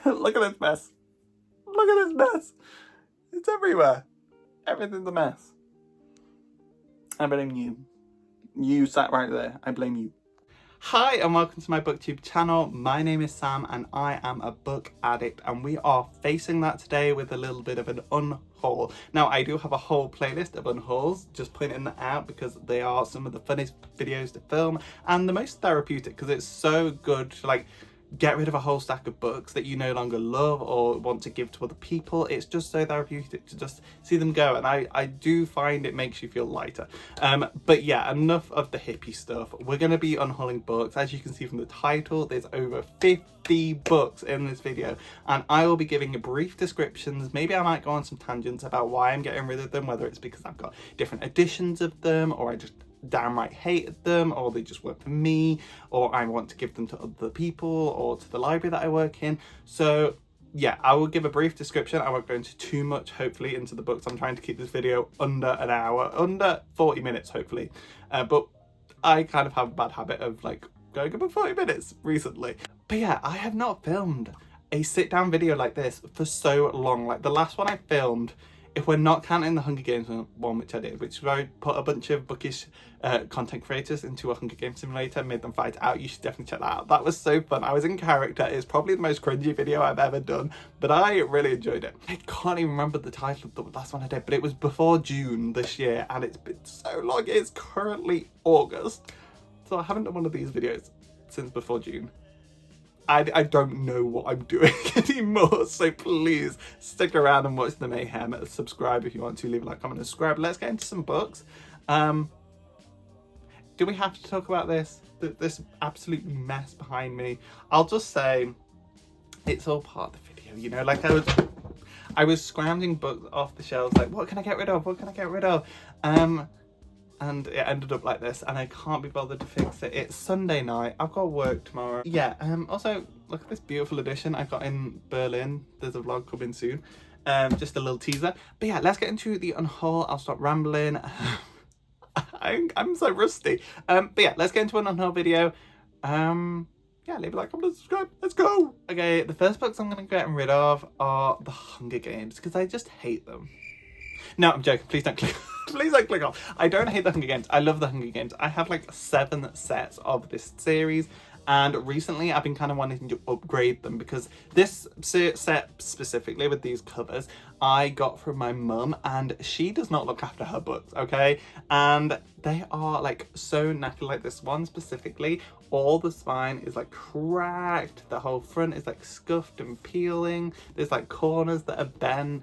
Look at this mess. Look at this mess. It's everywhere. Everything's a mess. I blame you. You sat right there. I blame you. Hi and welcome to my booktube channel. My name is Sam and I am a book addict, and we are facing that today with a little bit of an unhaul. Now I do have a whole playlist of unhauls, just pointing that out because they are some of the funniest videos to film and the most therapeutic, because it's so good to like get rid of a whole stack of books that you no longer love or want to give to other people. It's just so therapeutic to just see them go, and I do find it makes you feel lighter. But yeah, enough of the hippie stuff. We're going to be unhauling books. As you can see from the title, there's over 50 books in this video, and I will be giving brief descriptions. Maybe I might go on some tangents about why I'm getting rid of them, whether it's because I've got different editions of them, or I just downright hated them, or they just weren't for me, or I want to give them to other people or to the library that I work in. So yeah, I will give a brief description. I won't go into too much, hopefully, into the books. I'm trying to keep this video under an hour, under 40 minutes hopefully, but I kind of have a bad habit of like going above 40 minutes recently. But yeah, I have not filmed a sit down video like this for so long. Like the last one I filmed, if we're not counting the Hunger Games one, which I did, which where I put a bunch of bookish content creators into a Hunger Games simulator and made them fight out. You should definitely check that out. That was so fun. I was in character. It's probably the most cringy video I've ever done, but I really enjoyed it. I can't even remember the title of the last one I did, but it was before June this year, and it's been so long. It's currently August, so I haven't done one of these videos since before June. I don't know what I'm doing anymore, so please stick around and watch the mayhem. Subscribe if you want to, leave a like, comment and subscribe. Let's get into some books. Do we have to talk about this absolute mess behind me? I'll just say it's all part of the video, you know, like I was scrounging books off the shelves, like what can I get rid of, what can I get rid of, and it ended up like this, and I can't be bothered to fix it. It's Sunday night, I've got work tomorrow. Yeah, also look at this beautiful edition I got in Berlin. There's a vlog coming soon, just a little teaser. But yeah, let's get into the unhaul. I'll stop rambling. I'm so rusty. But yeah, let's get into an unhaul video. Yeah, leave a like, comment, subscribe, let's go. Okay, the first books I'm gonna get rid of are the Hunger Games, because I just hate them. No, I'm joking. Please don't click. Please don't click off. I don't hate the Hunger Games. I love the Hunger Games. I have like 7 sets of this series, and recently I've been kind of wanting to upgrade them, because this set specifically with these covers I got from my mum, and she does not look after her books, okay? And they are like so knackered. Like this one specifically, all the spine is like cracked. The whole front is like scuffed and peeling. There's like corners that are bent.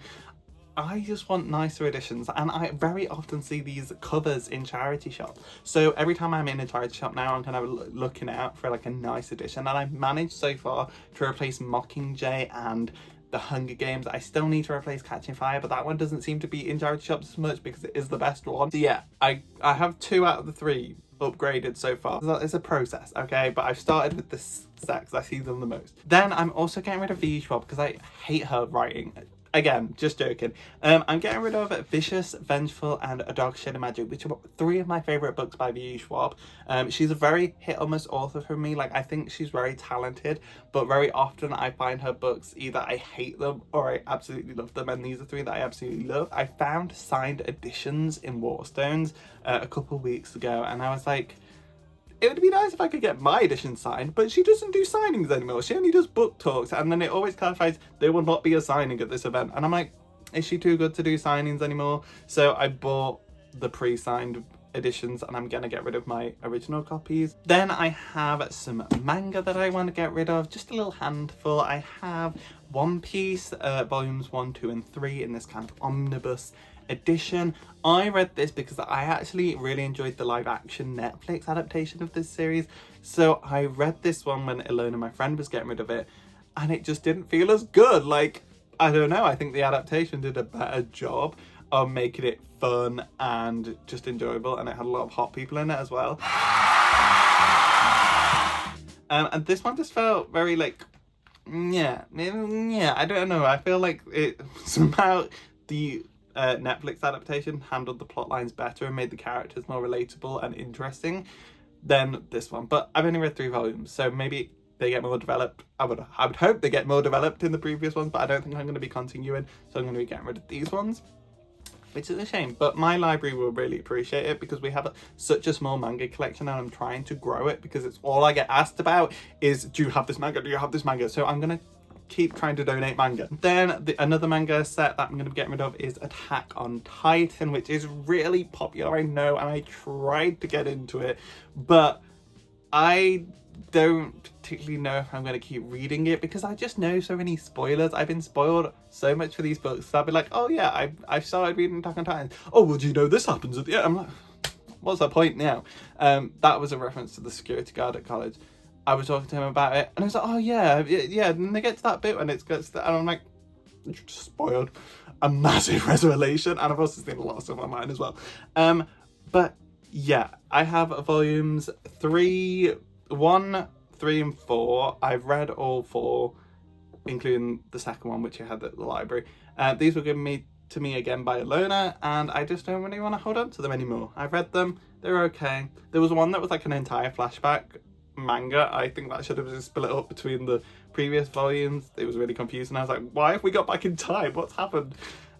I just want nicer editions, and I very often see these covers in charity shops. So every time I'm in a charity shop now, I'm kind of looking out for like a nice edition, and I've managed so far to replace Mockingjay and the Hunger Games. I still need to replace Catching Fire, but that one doesn't seem to be in charity shops as much because it is the best one. So yeah, I have 2 out of the 3 upgraded so far. It's a process, okay, but I've started with this set because I see them the most. Then I'm also getting rid of V. Schwab because I hate her writing. Again, just joking. I'm getting rid of Vicious, Vengeful, and A Dark Shade of Magic, which are 3 of my favourite books by V. Schwab. She's a very hit-or-miss author for me. Like, I think she's very talented, but very often I find her books, either I hate them or I absolutely love them, and these are 3 that I absolutely love. I found signed editions in Waterstones a couple weeks ago, and I was like, it would be nice if I could get my edition signed, but she doesn't do signings anymore. She only does book talks, and then it always clarifies there will not be a signing at this event. And I'm like, is she too good to do signings anymore? So I bought the pre-signed editions, and I'm gonna get rid of my original copies. Then I have some manga that I want to get rid of, just a little handful. I have One Piece, volumes 1, 2, and 3 in this kind of omnibus edition. I read this because I actually really enjoyed the live action Netflix adaptation of this series, so I read this one when Ilona, my friend, was getting rid of it, and it just didn't feel as good. Like, I don't know, I think the adaptation did a better job of making it fun and just enjoyable, and it had a lot of hot people in it as well. And this one just felt very like, yeah, I don't know, I feel like it somehow the Netflix adaptation handled the plot lines better and made the characters more relatable and interesting than this one. But I've only read 3 volumes, so maybe they get more developed. I would hope they get more developed in the previous ones, but I don't think I'm going to be continuing, so I'm going to be getting rid of these ones, which is a shame. But my library will really appreciate it because we have such a small manga collection, and I'm trying to grow it because it's all I get asked about is, do you have this manga? Do you have this manga? So I'm going to keep trying to donate manga. Then another manga set that I'm going to be getting rid of is Attack on Titan, which is really popular, I know, and I tried to get into it, but I don't particularly know if I'm going to keep reading it because I just know so many spoilers. I've been spoiled so much for these books, so I'll be like, oh yeah, I've started reading Attack on Titan. Oh, well, do you know this happens at the end? I'm like, what's the point now? That was a reference to the security guard at college. I was talking to him about it, and I was like, oh yeah, and they get to that bit when it gets to, and I'm like, spoiled. A massive revelation, and I've also seen a lot of stuff online as well. But yeah, I have volumes 1, 3 and 4. I've read all 4, including the second one, which I had at the library. These were given to me again by a loaner, and I just don't really want to hold on to them anymore. I've read them, they're okay. There was one that was like an entire flashback manga. I think that should have been split up between the previous volumes. It was really confusing. I was like, why have we got back in time? What's happened?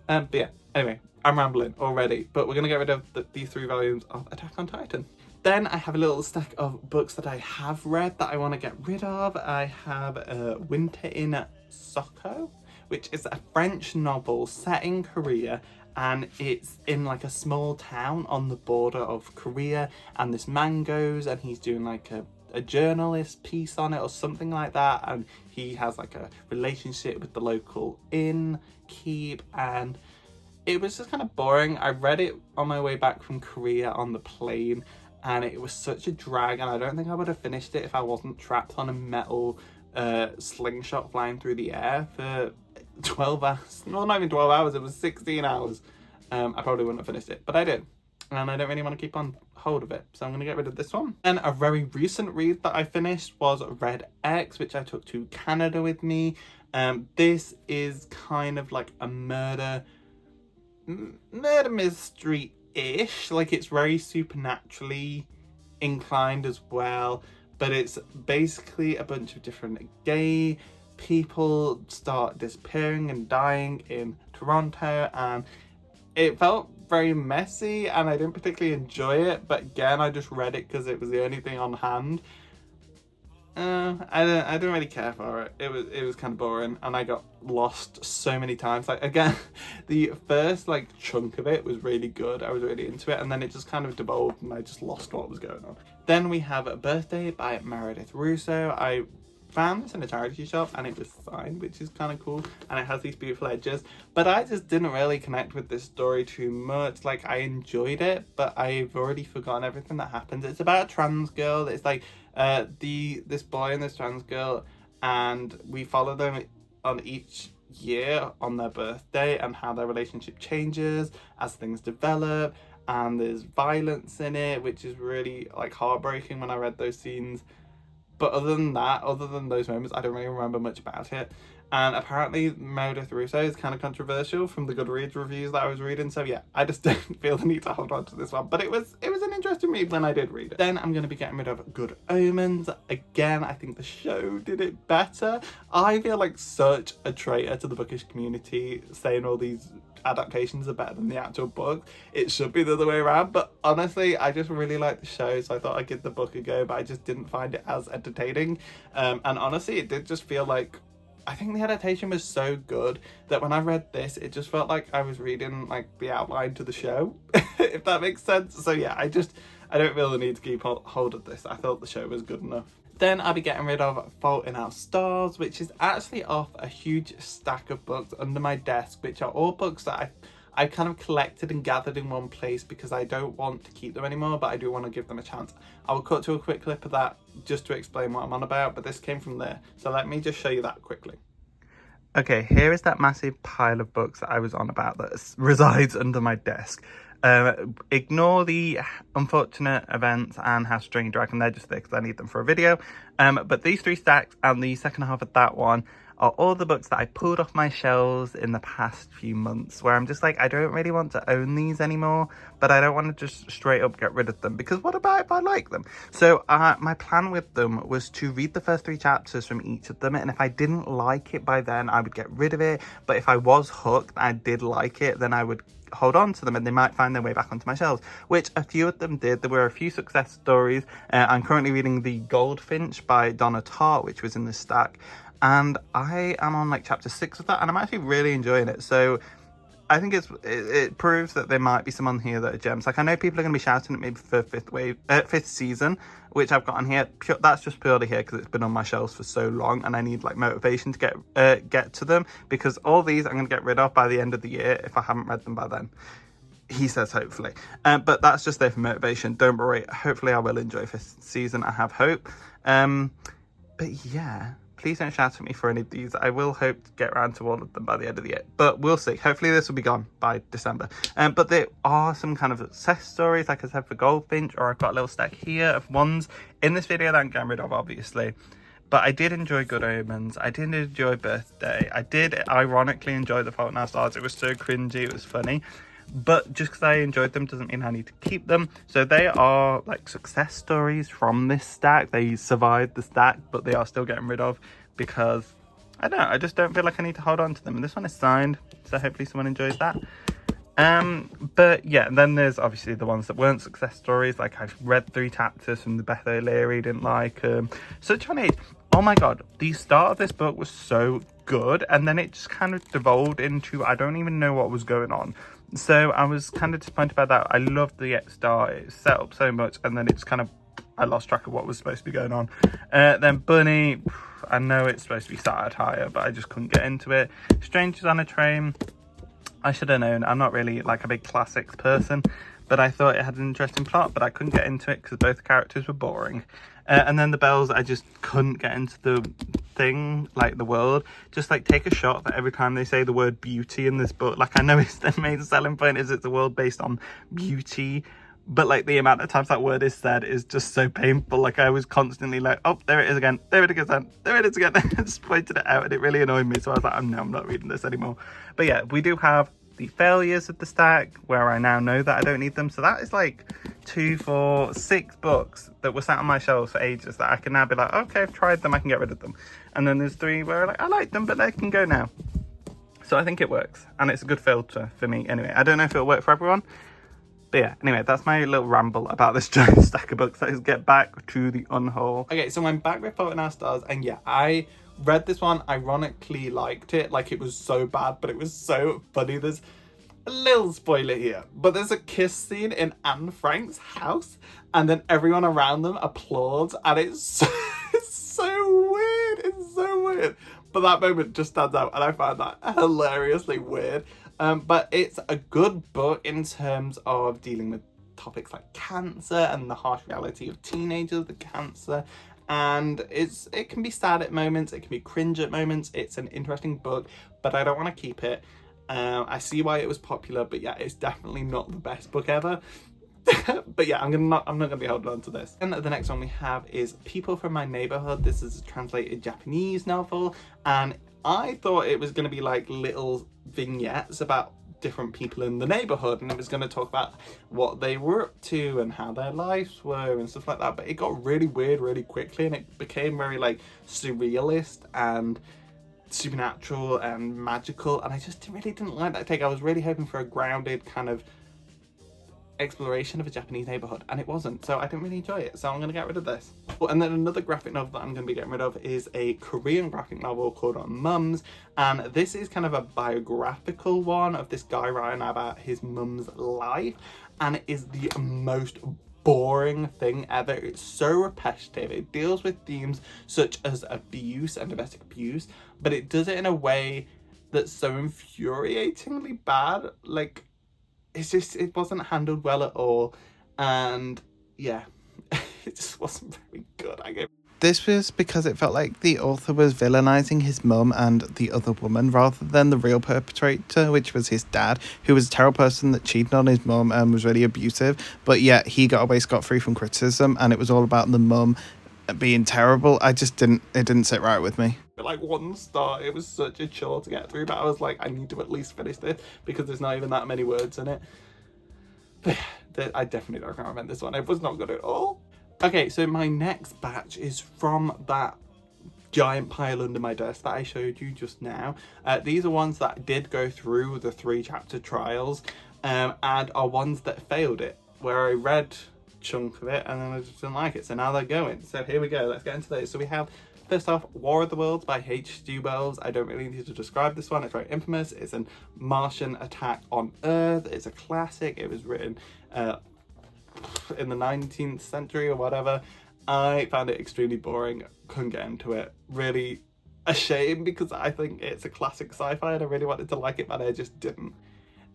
But yeah, anyway, I'm rambling already, but we're going to get rid of these 3 volumes of Attack on Titan. Then I have a little stack of books that I have read that I want to get rid of. I have Winter in Soko, which is a French novel set in Korea, and it's in like a small town on the border of Korea, and this man goes and he's doing like a journalist piece on it or something like that, and he has like a relationship with the local innkeep, and it was just kind of boring. I read it on my way back from Korea on the plane, and it was such a drag, and I don't think I would have finished it if I wasn't trapped on a metal slingshot flying through the air for 12 hours. Well, not even 12 hours, it was 16 hours. I probably wouldn't have finished it, but I did. And I don't really want to keep on hold of it, so I'm going to get rid of this one. And a very recent read that I finished was Red X, which I took to Canada with me. This is kind of like a murder mystery-ish. Like, it's very supernaturally inclined as well, but it's basically a bunch of different gay people start disappearing and dying in Toronto, and it felt very messy and I didn't particularly enjoy it, but again, I just read it because it was the only thing on hand. I didn't really care for it. It was kind of boring, and I got lost so many times. Like, again, the first like chunk of it was really good. I was really into it, and then it just kind of devolved and I just lost what was going on. Then we have A Birthday by Meredith Russo. I found this in a charity shop and it was signed, which is kind of cool, and it has these beautiful edges, but I just didn't really connect with this story too much. Like, I enjoyed it, but I've already forgotten everything that happens. It's about a trans girl. It's like this boy and this trans girl, and we follow them on each year on their birthday and how their relationship changes as things develop, and there's violence in it, which is really like heartbreaking when I read those scenes. But other than that, other than those moments, I don't really remember much about it. And apparently Meredith Russo is kind of controversial from the Goodreads reviews that I was reading. So yeah, I just don't feel the need to hold on to this one. But it was an interesting read when I did read it. Then I'm going to be getting rid of Good Omens. Again, I think the show did it better. I feel like such a traitor to the bookish community saying all these adaptations are better than the actual book. It should be the other way around, but honestly, I just really like the show, so I thought I'd give the book a go, but I just didn't find it as entertaining. And honestly, it did just feel like, I think the adaptation was so good that when I read this, it just felt like I was reading like the outline to the show, if that makes sense. So yeah, I don't feel the need to keep hold of this. I thought the show was good enough. Then I'll be getting rid of Fault in Our Stars, which is actually off a huge stack of books under my desk, which are all books that I've kind of collected and gathered in one place because I don't want to keep them anymore, but I do want to give them a chance. I will cut to a quick clip of that just to explain what I'm on about, but this came from there. So let me just show you that quickly. Okay, here is that massive pile of books that I was on about that resides under my desk. Ignore the unfortunate events and How to Train Your Dragon. They're just there because I need them for a video. But these 3 stacks and the second half of that one are all the books that I pulled off my shelves in the past few months, where I'm just like, I don't really want to own these anymore, but I don't want to just straight up get rid of them, because what about if I like them? So my plan with them was to read the first 3 chapters from each of them, and if I didn't like it by then, I would get rid of it. But if I was hooked, I did like it, then I would hold on to them and they might find their way back onto my shelves, which a few of them did. There were a few success stories. I'm currently reading The Goldfinch by Donna Tartt, which was in this stack, and I am on like chapter 6 of that, and I'm actually really enjoying it. So I think it proves that there might be some on here that are gems. Like, I know people are going to be shouting at me for fifth season, which I've got on here. That's just purely here because it's been on my shelves for so long, and I need like motivation to get to them, because all these I'm going to get rid of by the end of the year if I haven't read them by then. He says hopefully, but that's just there for motivation. Don't worry. Hopefully I will enjoy 5th season. I have hope. But yeah. Please don't shout at me for any of these. I will hope to get around to all of them by the end of the year, but we'll see. Hopefully this will be gone by December. But there are some kind of success stories, like I said, for Goldfinch, or I've got a little stack here of ones in this video that I'm getting rid of, obviously. But I did enjoy Good Omens. I did enjoy Birthday. I did ironically enjoy The Fault in Our Stars. It was so cringy. It was funny. But just because I enjoyed them doesn't mean I need to keep them. So they are like success stories from this stack. They survived the stack, but they are still getting rid of, because I don't know, I just don't feel like I need to hold on to them. And this one is signed, so hopefully someone enjoys that. But yeah, and then there's obviously the ones that weren't success stories. Like, I've read 3 chapters from the Beth O'Leary, didn't like Such Fun Age. Oh my god, the start of this book was so good, and then it just kind of devolved into, I don't even know what was going on. So I was kind of disappointed about that. I loved the start, it set up so much, and then it's kind of, I lost track of what was supposed to be going on. Then Bunny, I know it's supposed to be satire, but I just couldn't get into it. Strangers on a Train, I should have known. I'm not really like a big classics person, but I thought it had an interesting plot, but I couldn't get into it because both characters were boring. And then The Bells, I just couldn't get into the thing, like the world. Just like take a shot for every time they say the word beauty in this book. Like, I know it's their main selling point is it's a world based on beauty, but like the amount of times that word is said is just so painful. Like, I was constantly like, oh, there it is again, there it is again, there it is again. I just pointed it out and it really annoyed me. So I was like, oh, no, I'm not reading this anymore. But yeah, we do have the failures of the stack, where I now know that I don't need them. So that is like 2, 4, 6 books that were sat on my shelves for ages that I can now be like, okay, I've tried them, I can get rid of them. And then there's 3 where like, I like them, but they can go now. So I think it works, and it's a good filter for me anyway. I don't know if it'll work for everyone, but yeah, anyway, that's my little ramble about this giant stack of books. Let's get back to the unhaul. Okay, so I'm back with Fault in Our Stars, and yeah, I read this one, ironically liked it. Like, it was so bad, but it was so funny. There's a little spoiler here, but there's a kiss scene in Anne Frank's house, and then everyone around them applauds, and it's so weird. It's so weird. But that moment just stands out, and I found that hilariously weird. But it's a good book in terms of dealing with topics like cancer and the harsh reality of teenagers with cancer. And it can be sad at moments, it can be cringe at moments. It's an interesting book, but I don't want to keep it. I see why it was popular, but yeah, it's definitely not the best book ever. But yeah, I'm not gonna be holding on to this. And the next one we have is People from My Neighborhood. This is a translated Japanese novel, and I thought it was gonna be like little vignettes about different people in the neighborhood, and it was going to talk about what they were up to and how their lives were and stuff like that. But it got really weird really quickly, and it became very like surrealist and supernatural and magical, and I just really didn't like that take. I was really hoping for a grounded kind of exploration of a Japanese neighborhood, and it wasn't, so I didn't really enjoy it, so I'm gonna get rid of this. And then another graphic novel that I'm gonna be getting rid of is a Korean graphic novel called Mums, and this is kind of a biographical one of this guy writing about his mum's life, and it is the most boring thing ever. It's so repetitive. It deals with themes such as abuse and domestic abuse, but it does it in a way that's so infuriatingly bad. Like, it's just, it wasn't handled well at all, and yeah, it just wasn't very good. This was because it felt like the author was villainising his mum and the other woman rather than the real perpetrator, which was his dad, who was a terrible person that cheated on his mum and was really abusive. But yet he got away scot-free from criticism, and it was all about the mum being terrible. It didn't sit right with me. Like 1 star, it was such a chore to get through, but I was like, I need to at least finish this because there's not even that many words in it. But I definitely don't recommend this one. It was not good at all. Okay, so my next batch is from that giant pile under my desk that I showed you just now. These are ones that did go through the 3-chapter trials and are ones that failed it, where I read a chunk of it and then I just didn't like it. So now they're going. So here we go. Let's get into those. So we have, first off, War of the Worlds by H.G. Wells. I don't really need to describe this one. It's very infamous. It's a Martian attack on Earth. It's a classic. It was written in the 19th century or whatever. I found it extremely boring, couldn't get into it. Really a shame because I think it's a classic sci-fi and I really wanted to like it, but I just didn't.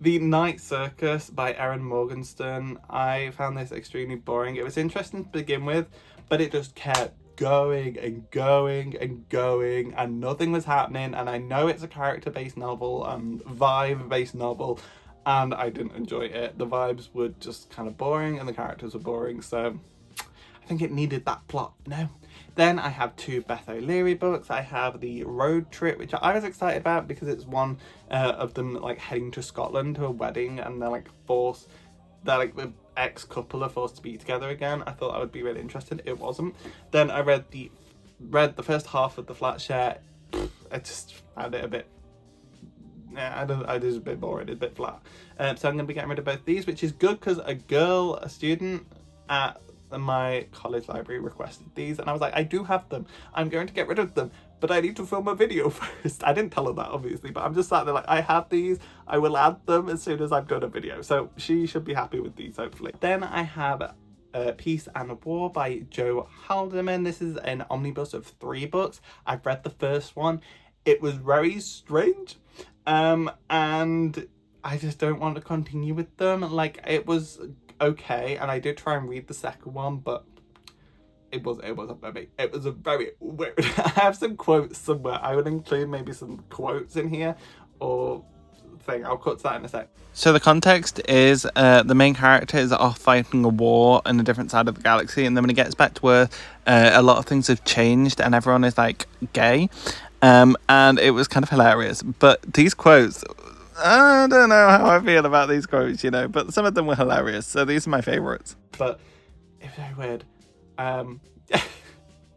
The Night Circus by Erin Morgenstern. I found this extremely boring. It was interesting to begin with, but it just kept going and going and going and nothing was happening. And I know it's a character-based novel, vibe-based novel, and I didn't enjoy it. The vibes were just kind of boring and the characters were boring, so I think it needed that plot, no? Then I have 2 Beth O'Leary books. I have The Road Trip, which I was excited about because it's one of them like heading to Scotland to a wedding and they're like the ex-couple are forced to be together again. I thought I would be really interested. It wasn't. Then I read the first half of The Flat Share. I just found it a bit, yeah, I was a bit boring, it's a bit flat. So I'm going to be getting rid of both these, which is good because a student at my college library requested these and I was like, I do have them, I'm going to get rid of them, but I need to film a video first. I didn't tell her that obviously, but I'm just sat there like, I have these, I will add them as soon as I've done a video, so she should be happy with these hopefully. Then I have Peace and War by Joe Haldeman. This is an omnibus of 3 books. I've read the first one. It was very strange and I just don't want to continue with them. Like, it was okay and I did try and read the second one, but it was a very weird. I have some quotes somewhere. I would include maybe some quotes in here or thing. I'll cut to that in a sec. So the context is the main character is off fighting a war on a different side of the galaxy, and then when he gets back to Earth, a lot of things have changed and everyone is like gay, and it was kind of hilarious. But these quotes, I don't know how I feel about these quotes, you know, but some of them were hilarious, so these are my favourites. But it's very weird.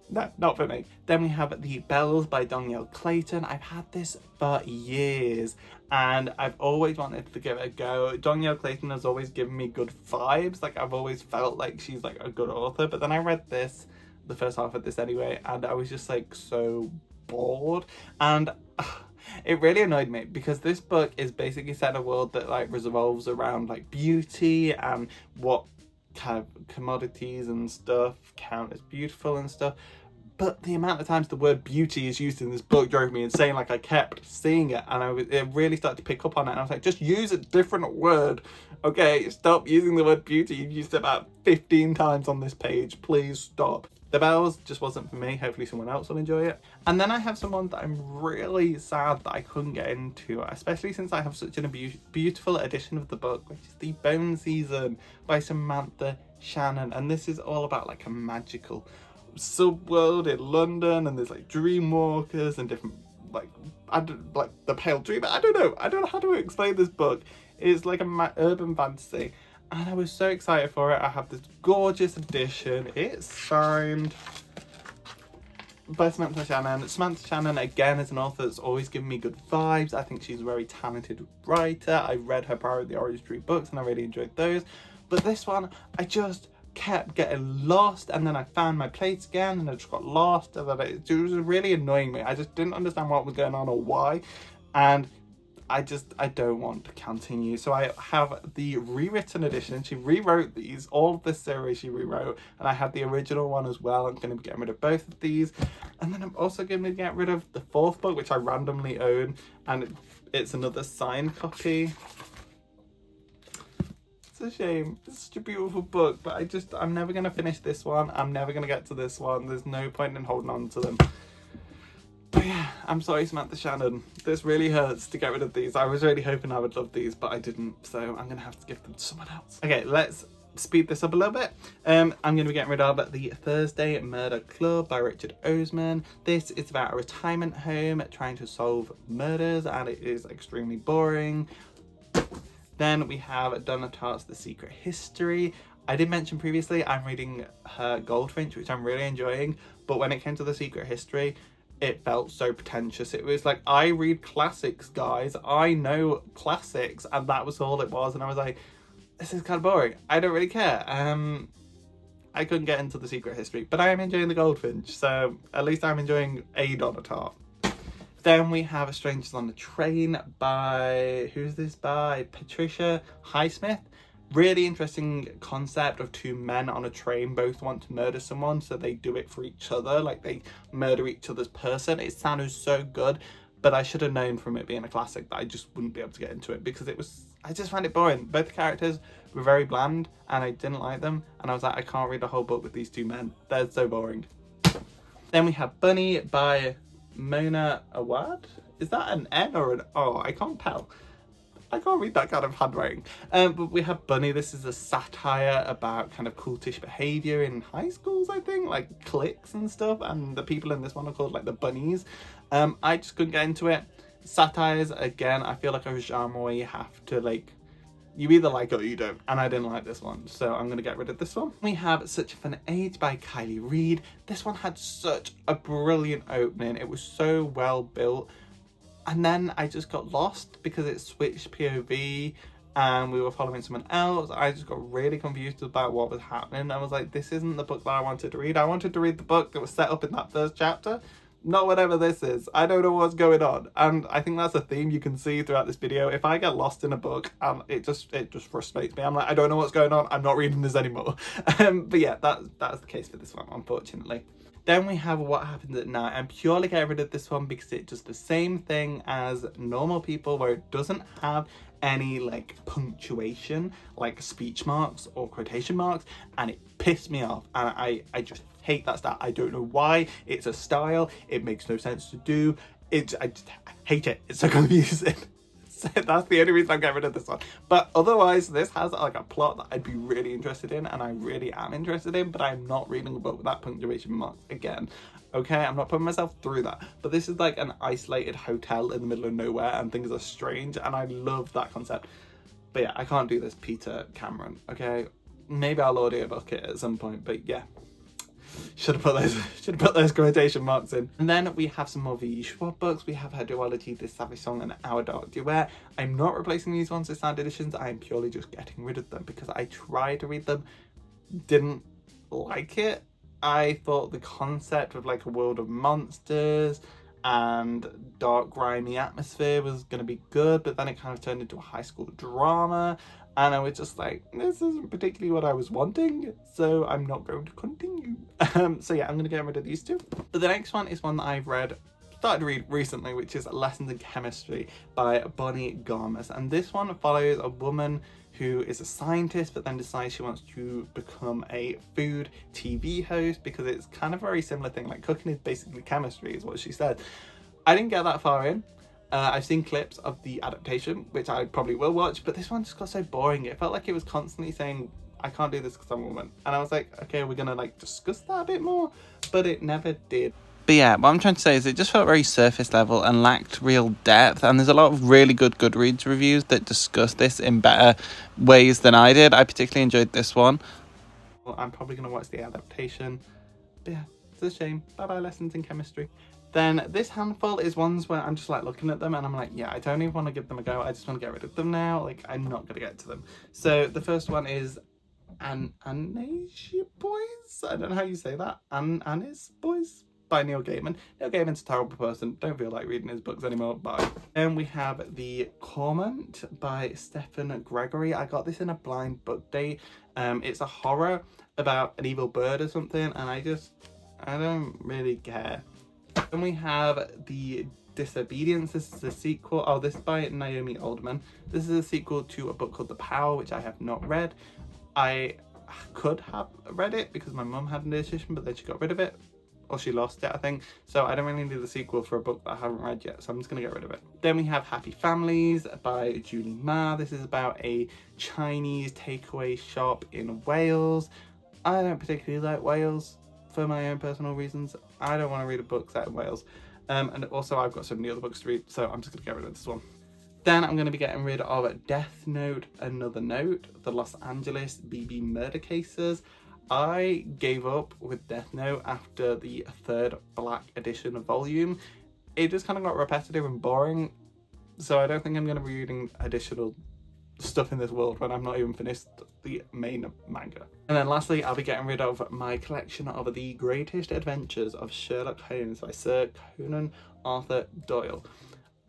No, not for me. Then we have The Bells by Danielle Clayton. I've had this for years and I've always wanted to give it a go. Danielle Clayton has always given me good vibes. Like, I've always felt like she's like a good author, but then I read this, the first half of this anyway, and I was just like so bored, and it really annoyed me because this book is basically set in a world that like revolves around like beauty and what kind of commodities and stuff count as beautiful and stuff, but the amount of times the word beauty is used in this book drove me insane. Like, I kept seeing it and it really started to pick up on it, and I was like, just use a different word, okay? Stop using the word beauty. You've used it about 15 times on this page, please stop. The Bells just wasn't for me. Hopefully someone else will enjoy it. And then I have some ones that I'm really sad that I couldn't get into, especially since I have such a beautiful edition of the book, which is The Bone Season by Samantha Shannon. And this is all about like a magical subworld in London, and there's like dream walkers and different like the Pale Dreamer. I don't know how to explain this book. It's like a urban fantasy. And I was so excited for it. I have this gorgeous edition. It's signed by Samantha Shannon. Samantha Shannon, again, is an author that's always given me good vibes. I think she's a very talented writer. I read her Power of the Orange Tree books and I really enjoyed those. But this one, I just kept getting lost, and then I found my place again and I just got lost, and then it was really annoying me. I just didn't understand what was going on or why, and I don't want to continue. So I have the rewritten edition. She rewrote these, all of this series she rewrote, and I have the original one as well. I'm going to be getting rid of both of these, and then I'm also going to get rid of the 4th book, which I randomly own, and it's another signed copy. a shame. It's such a beautiful book, but I'm never going to finish this one. I'm never going to get to this one. There's no point in holding on to them. But yeah, I'm sorry, Samantha Shannon. This really hurts to get rid of these. I was really hoping I would love these, but I didn't. So I'm going to have to give them to someone else. Okay, let's speed this up a little bit. I'm going to be getting rid of The Thursday Murder Club by Richard Osman. This is about a retirement home trying to solve murders, and it is extremely boring. Then we have Donna Tartt's The Secret History. I did mention previously I'm reading her Goldfinch, which I'm really enjoying, but when it came to The Secret History, it felt so pretentious. It was like, I read classics, guys. I know classics, and that was all it was. And I was like, this is kind of boring. I don't really care. I couldn't get into The Secret History, but I am enjoying the Goldfinch, so at least I'm enjoying a Donna Tartt. Then we have Strangers on the Train by, who's this by? Patricia Highsmith. Really interesting concept of two men on a train both want to murder someone, so they do it for each other, like they murder each other's person. It sounded so good, but I should have known from it being a classic that I just wouldn't be able to get into it because I just found it boring. Both the characters were very bland and I didn't like them, and I was like, I can't read a whole book with these two men. They're so boring. Then we have Bunny by Mona Awad. Is that an N or an O? I can't tell. I can't read that kind of handwriting. But we have Bunny. This is a satire about kind of cultish behaviour in high schools, I think, like cliques and stuff. And the people in this one are called like the bunnies. I just couldn't get into it. Satires, again, I feel like a genre where you have to like, you either like it or you don't, and I didn't like this one, so I'm going to get rid of this one. We have Such a Fun Age by Kylie Reid. This one had such a brilliant opening. It was so well built, and then I just got lost because it switched POV and we were following someone else. I just got really confused about what was happening. I was like, this isn't the book that I wanted to read. I wanted to read the book that was set up in that first chapter, not whatever this is. I don't know what's going on, and I think that's a theme you can see throughout this video. If I get lost in a book, it just frustrates me. I'm like, I don't know what's going on. I'm not reading this anymore. But yeah, that's the case for this one, unfortunately. Then we have What Happens at Night. I'm purely getting rid of this one because it does the same thing as Normal People, where it doesn't have any like punctuation, like speech marks or quotation marks, and it pissed me off, and I just hate that style. I don't know why. It's a style. It makes no sense to do. I just hate it. It's so confusing. So that's the only reason I'm getting rid of this one. But otherwise, this has like a plot that I'd be really interested in, and I really am interested in, but I'm not reading a book with that punctuation mark again. Okay, I'm not putting myself through that. But this is like an isolated hotel in the middle of nowhere and things are strange, and I love that concept. But yeah, I can't do this Peter Cameron, okay? Maybe I'll audiobook it at some point, but yeah. Should have put those quotation marks in. And then we have some more V.E. Schwab books. We have her duology, This Savage Song and Our Dark Duet. I'm not replacing these ones with signed editions. I'm purely just getting rid of them because I tried to read them, didn't like it. I thought the concept of like a world of monsters and dark grimy atmosphere was going to be good, but then it kind of turned into a high school drama, and I was just like, this isn't particularly what I was wanting, so I'm not going to continue. So yeah, I'm going to get rid of these two. But the next one is one that I've started to read recently, which is Lessons in Chemistry by Bonnie Garmus. And this one follows a woman who is a scientist but then decides she wants to become a food TV host, because it's kind of a very similar thing, like cooking is basically chemistry is what she said. I didn't get that far in. I've seen clips of the adaptation, which I probably will watch, but this one just got so boring. It felt like it was constantly saying, I can't do this because I'm a woman. And I was like, okay, we're gonna like discuss that a bit more, but it never did. But yeah, what I'm trying to say is it just felt very surface level and lacked real depth, and there's a lot of really good Goodreads reviews that discuss this in better ways than I did. I particularly enjoyed this one. Well, I'm probably going to watch the adaptation, but yeah, it's a shame. Bye bye Lessons in Chemistry. Then this handful is ones where I'm just like looking at them and I'm like, yeah, I don't even want to give them a go. I just want to get rid of them now. Like, I'm not going to get to them. So the first one is Annesia Boys. I don't know how you say that. Annis Boys by Neil Gaiman. Neil Gaiman's a terrible person. Don't feel like reading his books anymore. Bye. Then we have The Cormorant by Stephen Gregory. I got this in a blind book date. It's a horror about an evil bird or something, and I don't really care. Then we have The Disobedience. This is a sequel. Oh, this is by Naomi Alderman. This is a sequel to a book called The Power, which I have not read. I could have read it because my mum had an edition, but then she got rid of it, or she lost it, I think. So I don't really need the sequel for a book that I haven't read yet, so I'm just gonna get rid of it. Then we have Happy Families by Julie Ma. This is about a Chinese takeaway shop in Wales. I don't particularly like Wales for my own personal reasons. I don't want to read a book set in Wales. And also I've got so many other books to read, so I'm just gonna get rid of this one. Then I'm going to be getting rid of Death Note, Another Note, the Los Angeles BB murder cases. I gave up with Death Note after the third black edition volume. It just kind of got repetitive and boring, so I don't think I'm going to be reading additional stuff in this world when I'm not even finished the main manga. And then lastly, I'll be getting rid of my collection of The Greatest Adventures of Sherlock Holmes by Sir Conan Arthur Doyle.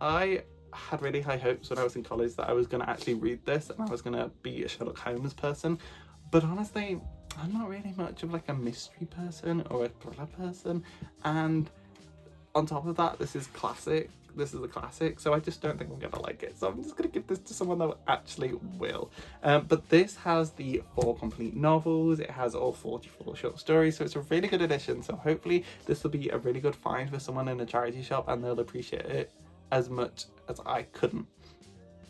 I had really high hopes when I was in college that I was going to actually read this and I was going to be a Sherlock Holmes person, but honestly I'm not really much of like a mystery person or a thriller person, and on top of that this is a classic, so I just don't think I'm gonna like it, so I'm just gonna give this to someone that actually will. But this has the 4 complete novels, it has all 44 short stories, so it's a really good edition, so hopefully this will be a really good find for someone in a charity shop and they'll appreciate it as much as I couldn't,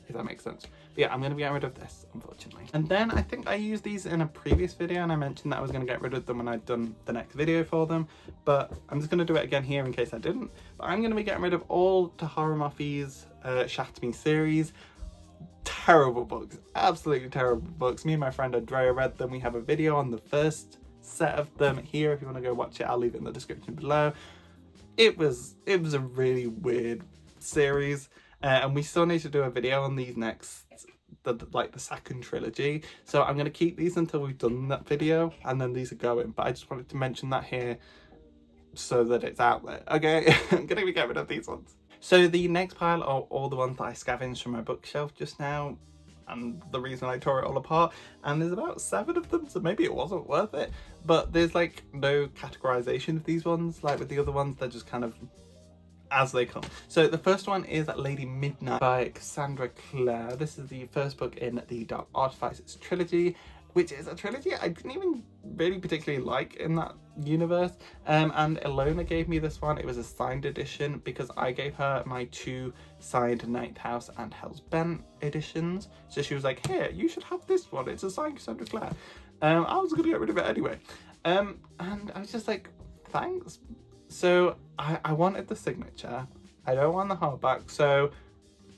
if that makes sense. But yeah, I'm going to be getting rid of this, unfortunately. And then I think I used these in a previous video and I mentioned that I was going to get rid of them when I'd done the next video for them, but I'm just going to do it again here in case I didn't. But I'm going to be getting rid of all Taharu Mafi's Shatter Me series. Terrible books, absolutely terrible books. Me and my friend Andrea read them. We have a video on the first set of them here. If you want to go watch it, I'll leave it in the description below. It was a really weird series, and we still need to do a video on these next, the second trilogy, so I'm going to keep these until we've done that video and then these are going, but I just wanted to mention that here so that it's out there. Okay, I'm going to get rid of these ones. So the next pile are all the ones that I scavenged from my bookshelf just now, and the reason I tore it all apart, and there's about 7 of them, so maybe it wasn't worth it, but there's like no categorization of these ones like with the other ones. They're just kind of as they come. So the first one is Lady Midnight by Cassandra Clare. This is the first book in the Dark Artifices trilogy, which is a trilogy I didn't even really particularly like in that universe. And Ilona gave me this one. It was a signed edition because I gave her my 2 signed Ninth House and Hell's Bent editions. So she was like, here, you should have this one. It's a signed Cassandra Clare. I was gonna get rid of it anyway. And I was just like, thanks. So I wanted the signature. I don't want the hardback, so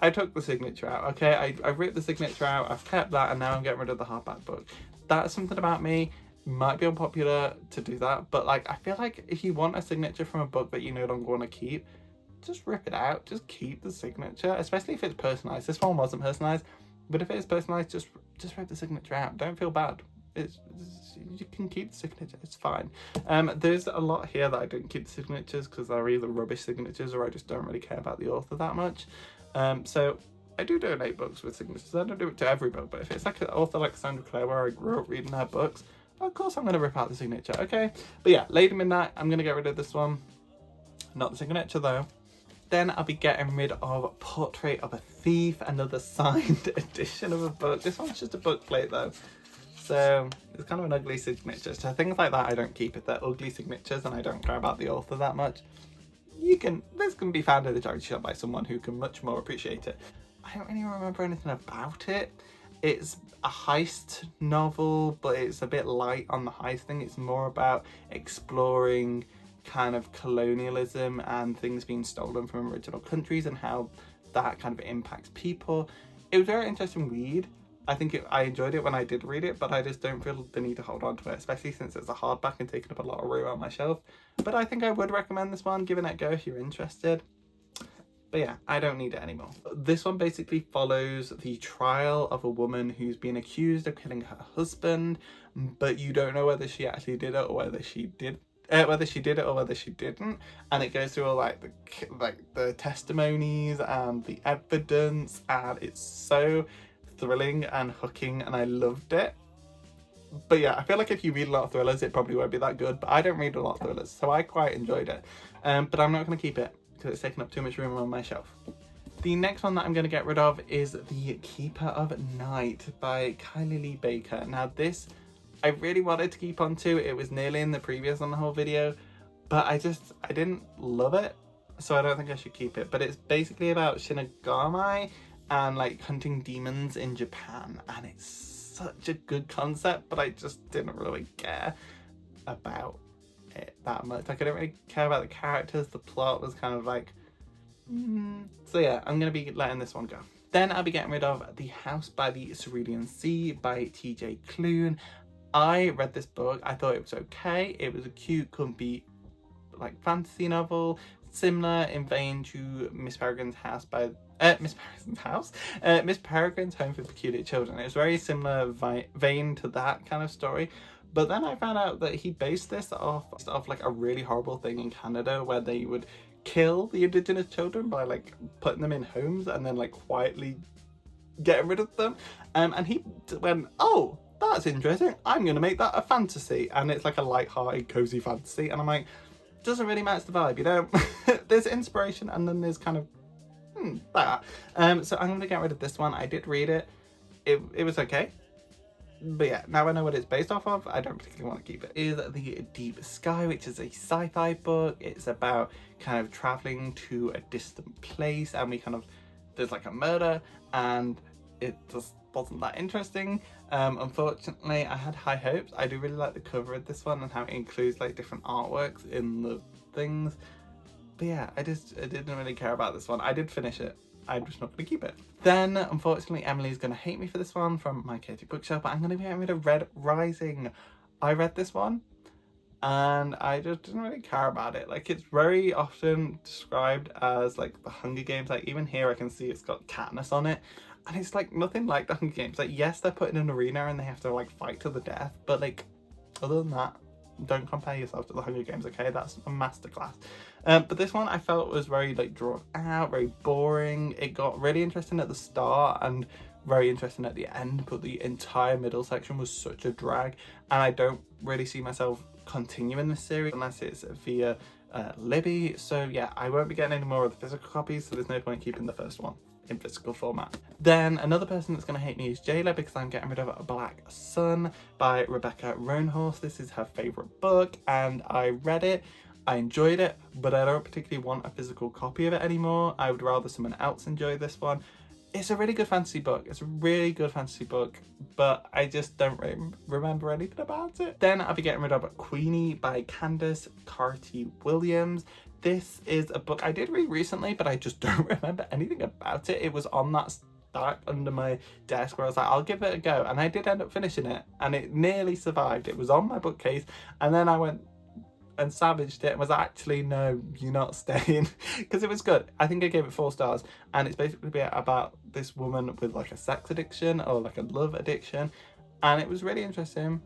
I took the signature out. Okay, I ripped the signature out, I've kept that, and now I'm getting rid of the hardback book. That's something about me. Might be unpopular to do that, but like I feel like if you want a signature from a book that you no longer want to keep, just rip it out. Just keep the signature, especially if it's personalized. This one wasn't personalized, but if it is personalized, just rip the signature out. Don't feel bad. You can keep the signature, it's fine. There's a lot here that I didn't keep the signatures because they're either rubbish signatures or I just don't really care about the author that much. So I do donate books with signatures. I don't do it to every book, but if it's like an author like Cassandra Clare where I grew up reading her books, of course I'm going to rip out the signature, okay? But yeah, Lady Midnight, I'm going to get rid of this one. Not the signature though. Then I'll be getting rid of Portrait of a Thief, another signed edition of a book. This one's just a bookplate though. So it's kind of an ugly signature. So things like that I don't keep it. They're ugly signatures and I don't care about the author that much. This can be found in the charity shop by someone who can much more appreciate it. I don't really remember anything about it. It's a heist novel, but it's a bit light on the heist thing. It's more about exploring kind of colonialism and things being stolen from original countries and how that kind of impacts people. It was a very interesting read. I think I enjoyed it when I did read it, but I just don't feel the need to hold on to it, especially since it's a hardback and taking up a lot of room on my shelf. But I think I would recommend this one, giving it a go if you're interested. But yeah, I don't need it anymore. This one basically follows the trial of a woman who's been accused of killing her husband, but you don't know whether she actually did it or whether she did. Whether she did it or whether she didn't, and it goes through all like the testimonies and the evidence, and it's so thrilling and hooking and I loved it. But yeah, I feel like if you read a lot of thrillers it probably won't be that good, but I don't read a lot of thrillers, so I quite enjoyed it. But I'm not going to keep it because it's taking up too much room on my shelf. The next one that I'm going to get rid of is The Keeper of Night by Kylie Lee Baker. Now this, I really wanted to keep on to. It was nearly in the previous Unhaul video, but I didn't love it, so I don't think I should keep it. But it's basically about Shinigami and like hunting demons in Japan, and it's such a good concept, but I just didn't really care about it that much. Like I didn't really care about the characters. The plot was kind of like, So yeah, I'm gonna be letting this one go. Then I'll be getting rid of The House by the Cerulean Sea by TJ Klune. I read this book, I thought it was okay. It was a cute, comfy, like fantasy novel, similar in vein to Miss Peregrine's House by Miss Peregrine's Home for Peculiar Children. It was very similar vein to that kind of story. But then I found out that he based this off like a really horrible thing in Canada where they would kill the indigenous children by like putting them in homes and then like quietly getting rid of them. And he went, oh, that's interesting. I'm gonna make that a fantasy. And it's like a light-hearted, cozy fantasy. And I'm like, doesn't really match the vibe, you know? There's inspiration and then there's kind of that. So I'm gonna get rid of this one. I did read it. It was okay. But yeah, now I know what it's based off of, I don't particularly want to keep it. Is The Deep Sky, which is a sci-fi book. It's about kind of traveling to a distant place and there's like a murder and it just wasn't that interesting. Unfortunately, I had high hopes. I do really like the cover of this one and how it includes like different artworks in the things. But yeah, I didn't really care about this one. I did finish it. I'm just not going to keep it. Then, unfortunately, Emily's going to hate me for this one from my chaotic bookshelf, but I'm going to be getting rid of Red Rising. I read this one and I just didn't really care about it. Like, it's very often described as like the Hunger Games. Like, even here I can see it's got Katniss on it. And it's like nothing like the Hunger Games. Like, yes, they're put in an arena and they have to like fight to the death, but like, other than that, don't compare yourself to the Hunger Games, okay? That's a masterclass. But this one I felt was very like drawn out, very boring. It got really interesting at the start and very interesting at the end, but the entire middle section was such a drag, and I don't really see myself continuing this series unless it's via Libby. So yeah, I won't be getting any more of the physical copies, so there's no point keeping the first one in physical format. Then another person that's going to hate me is Jéla, because I'm getting rid of Black Sun by Rebecca Roanhorse. This is her favourite book and I read it, I enjoyed it, but I don't particularly want a physical copy of it anymore. I would rather someone else enjoy this one. It's a really good fantasy book. It's a really good fantasy book, but I just don't remember anything about it. Then I'll be getting rid of Queenie by Candace Carty-Williams. This is a book I did read recently, but I just don't remember anything about it. It was on that stack under my desk where I was like, I'll give it a go. And I did end up finishing it and it nearly survived. It was on my bookcase and then I went and savaged it and was actually, no, you're not staying, because it was good. I think I gave it 4 stars, and it's basically about this woman with like a sex addiction or like a love addiction, and it was really interesting,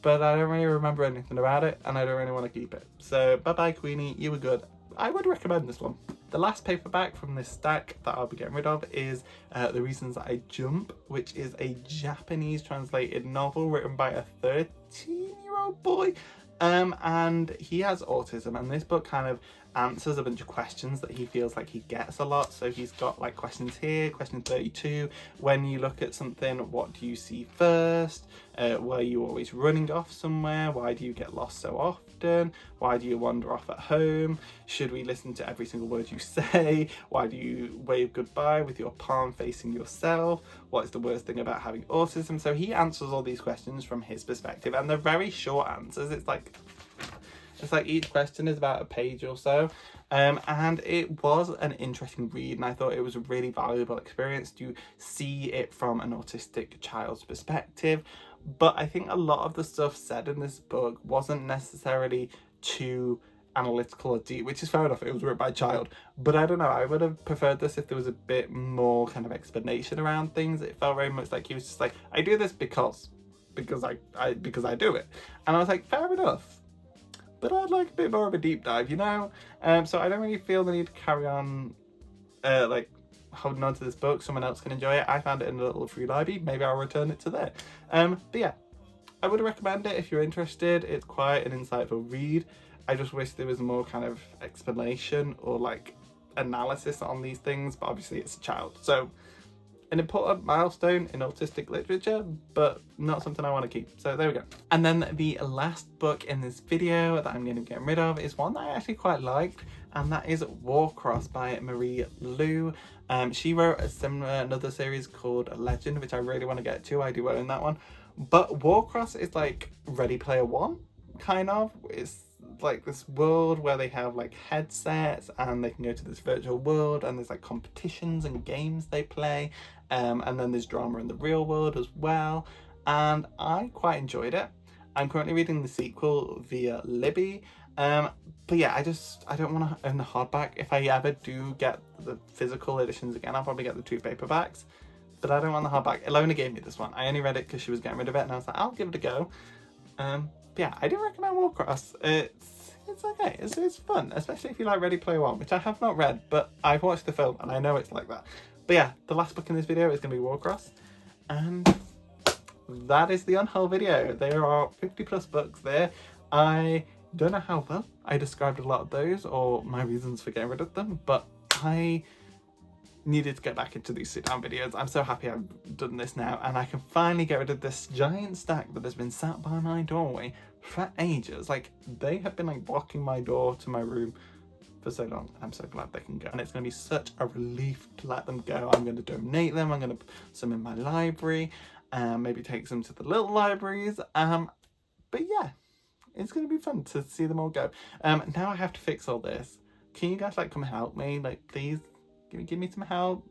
but I don't really remember anything about it and I don't really want to keep it. So bye bye Queenie, you were good. I would recommend this one. The last paperback from this stack that I'll be getting rid of is The Reasons I Jump, which is a Japanese translated novel written by a 13-year-old boy. And he has autism, and this book kind of answers a bunch of questions that he feels like he gets a lot. So he's got like questions here, question 32, when you look at something, what do you see first? Were you always running off somewhere? Why do you get lost so often? Why do you wander off at home? Should we listen to every single word you say? Why do you wave goodbye with your palm facing yourself? What is the worst thing about having autism? So he answers all these questions from his perspective, and they're very short answers. It's like each question is about a page or so, and it was an interesting read, and I thought it was a really valuable experience to see it from an autistic child's perspective. But I think a lot of the stuff said in this book wasn't necessarily too analytical or deep, which is fair enough, it was written by a child, but I don't know, I would have preferred this if there was a bit more kind of explanation around things. It felt very much like he was just like, I do this because I do it, and I was like, fair enough, but I'd like a bit more of a deep dive, you know? So I don't really feel the need to carry on like holding on to this book. Someone else can enjoy it. I found it in a little free library. Maybe I'll return it to there. But yeah, I would recommend it if you're interested. It's quite an insightful read. I just wish there was more kind of explanation or like analysis on these things, but obviously it's a child, so an important milestone in autistic literature, but not something I want to keep. So there we go. And then the last book in this video that I'm going to be getting rid of is one that I actually quite liked, and that is Warcross by Marie Lu. She wrote another series called Legend, which I really want to get to. I do own that one. But Warcross is like Ready Player One, kind of. It's like this world where they have like headsets and they can go to this virtual world, and there's like competitions and games they play, and then there's drama in the real world as well, and I quite enjoyed it. I'm currently reading the sequel via Libby, but yeah, I don't want to own the hardback. If I ever do get the physical editions again, I'll probably get the 2 paperbacks, but I don't want the hardback. Ilona gave me this one. I only read it because she was getting rid of it, and I was like, I'll give it a go. But yeah, I do recommend Warcross. It's okay. It's fun, especially if you like Ready Player One, which I have not read, but I've watched the film and I know it's like that. But yeah, the last book in this video is going to be Warcross, and that is the Unhaul video. There are 50 plus books there. I don't know how well I described a lot of those or my reasons for getting rid of them, but I needed to get back into these sit down videos. I'm so happy I've done this now, and I can finally get rid of this giant stack that has been sat by my doorway for ages. Like, they have been like blocking my door to my room for so long. I'm so glad they can go, and it's going to be such a relief to let them go. I'm going to donate them. I'm going to put some in my library, maybe take some to the little libraries, but yeah, it's going to be fun to see them all go. Now I have to fix all this. Can you guys like come help me? Like, please give me some help.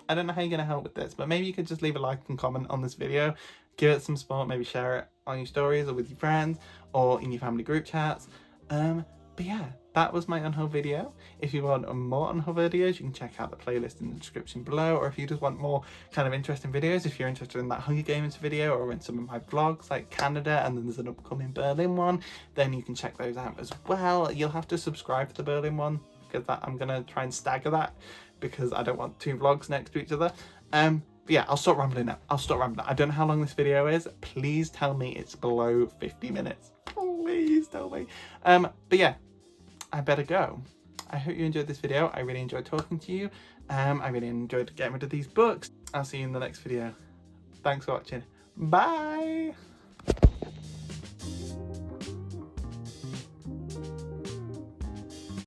I don't know how you're going to help with this, but maybe you could just leave a like and comment on this video, give it some support, maybe share it on your stories or with your friends or in your family group chats. But yeah, that was my Unhaul video. If you want more Unhaul videos, you can check out the playlist in the description below, or if you just want more kind of interesting videos, if you're interested in that Hunger Games video or in some of my vlogs like Canada, and then there's an upcoming Berlin one, then you can check those out as well. You'll have to subscribe to the Berlin one, because I'm gonna try and stagger that because I don't want 2 vlogs next to each other. But yeah, I'll stop rambling now. I don't know how long this video is. Please tell me it's below 50 minutes. Please tell me. But yeah, I better go. I hope you enjoyed this video. I really enjoyed talking to you. I really enjoyed getting rid of these books. I'll see you in the next video. Thanks for watching. Bye.